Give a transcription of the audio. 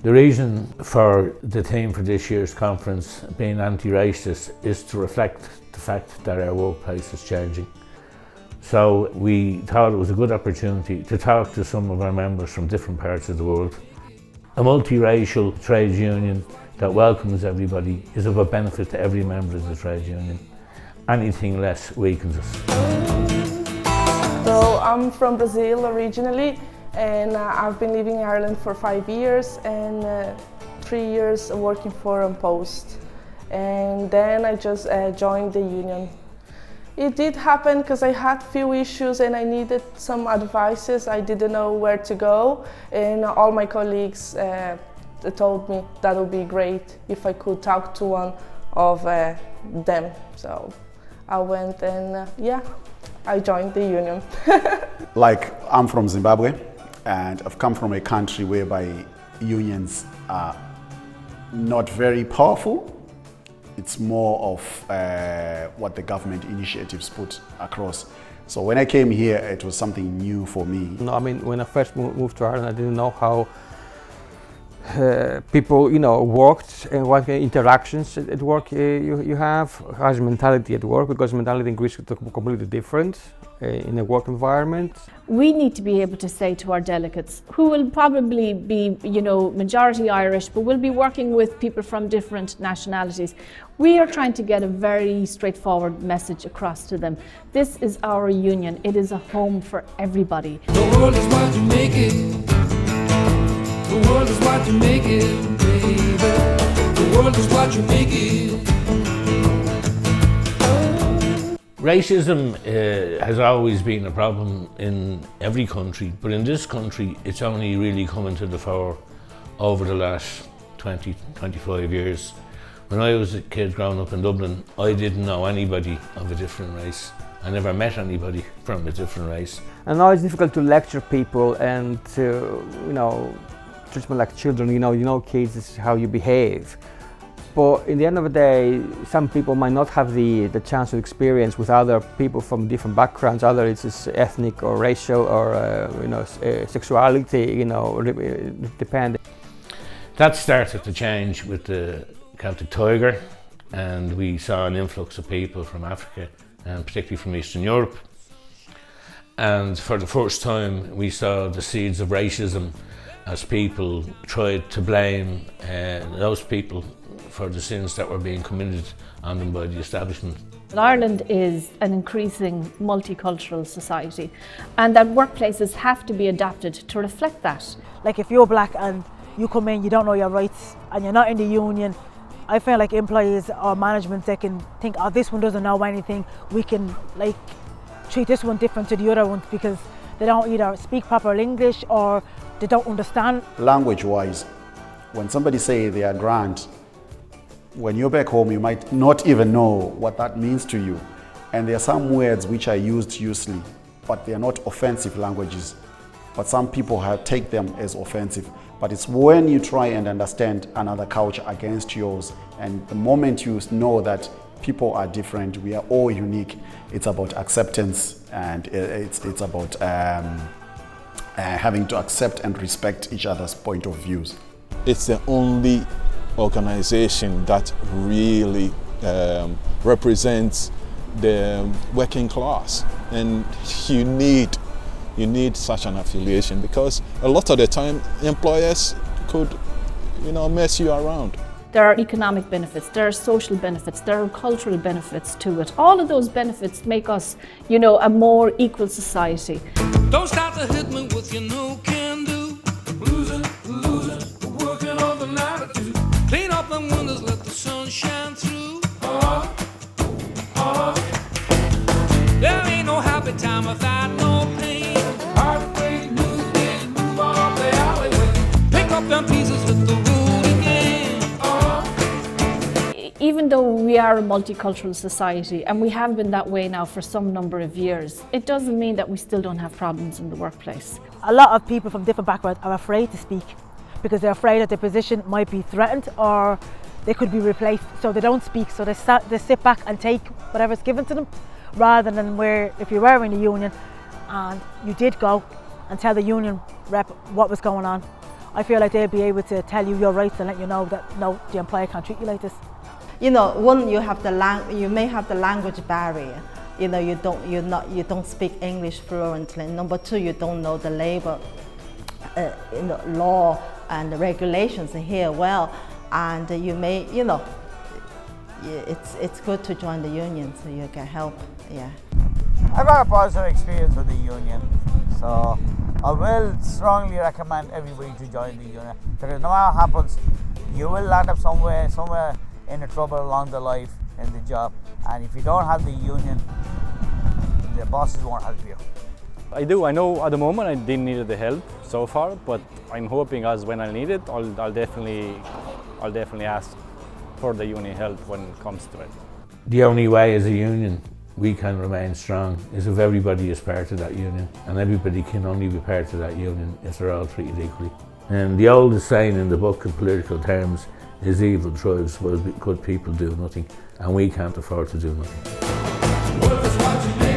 The reason for the theme for this year's conference being anti-racist is to reflect the fact that our workplace is changing. So we thought it was a good opportunity to talk to some of our members from different parts of the world. A multiracial trade union that welcomes everybody is of a benefit to every member of the trade union. Anything less weakens us. So I'm from Brazil originally, and I've been living in Ireland for 5 years and 3 years working for Post. And then I just joined the union. It did happen because I had few issues and I needed some advices. I didn't know where to go, and all my colleagues told me that would be great if I could talk to one of them. So I went and I joined the union. Like, I'm from Zimbabwe and I've come from a country whereby unions are not very powerful. It's more of what the government initiatives put across. So when I came here, it was something new for me. No, I mean, when I first moved to Ireland, I didn't know how people, worked and what interactions at work you have, how's the mentality at work, because mentality in Greece is completely different in a work environment. We need to be able to say to our delegates, who will probably be, majority Irish, but will be working with people from different nationalities. We are trying to get a very straightforward message across to them. This is our union. It is a home for everybody. The world is what you make it. The world is what you make it, baby. The world is what you make it. Racism has always been a problem in every country, but in this country it's only really coming to the fore over the last 20, 25 years. When I was a kid growing up in Dublin, I didn't know anybody of a different race. I never met anybody from a different race. And now it's difficult to lecture people and to, treat them like children. Kids, this is how you behave. But in the end of the day, some people might not have the chance to experience with other people from different backgrounds, either it's ethnic or racial or sexuality, depending. That started to change with the Celtic Tiger, and we saw an influx of people from Africa and particularly from Eastern Europe. And for the first time we saw the seeds of racism as people tried to blame those people for the sins that were being committed on them by the establishment. Ireland is an increasing multicultural society, and that workplaces have to be adapted to reflect that. Like, if you're black and you come in, you don't know your rights and you're not in the union, I feel like employees or management, they can think, oh, this one doesn't know anything, we can treat this one different to the other ones because they don't either speak proper English or they don't understand. Language-wise, when somebody say they are grand, when you're back home, you might not even know what that means to you. And there are some words which are used usually, but they are not offensive languages. But some people take them as offensive. But it's when you try and understand another culture against yours, and the moment you know that people are different, we are all unique, it's about acceptance, and it's about having to accept and respect each other's point of views. It's the only organization that really represents the working class, and you need such an affiliation, because a lot of the time employers could mess you around. There are economic benefits, there are social benefits, there are cultural benefits to it. All of those benefits make us, a more equal society. Don't start to hit me with your no can do. Losing, working on the night or two. Clean up them windows, let the sun shine through. There ain't no happy time without no pain. Heartbreak, new days, move on the alleyway. Pick up them pieces, hit the road again. Even though we are a multicultural society, and we have been that way now for some number of years, it doesn't mean that we still don't have problems in the workplace. A lot of people from different backgrounds are afraid to speak because they're afraid that their position might be threatened or they could be replaced, so they don't speak. So they sit back and take whatever's given to them, rather than where if you were in the union and you did go and tell the union rep what was going on. I feel like they'll be able to tell you your rights and let you know that no, the employer can't treat you like this. You know, one, you have you may have the language barrier. You know, you don't speak English fluently. Number two, you don't know the labor law and the regulations here well, and you may, you know, it's good to join the union so you get help. Yeah. I've got a positive experience with the union, so I will strongly recommend everybody to join the union, because no matter what happens, you will land up somewhere in the trouble along the life in the job, and if you don't have the union, the bosses won't help you. I do. I know at the moment I didn't need the help so far, but I'm hoping as when I need it, I'll definitely ask for the union help when it comes to it. The only way as a union we can remain strong is if everybody is part of that union, and everybody can only be part of that union if they're all treated equally. And the oldest saying in the book in political terms is evil thrives while good people do nothing, and we can't afford to do nothing.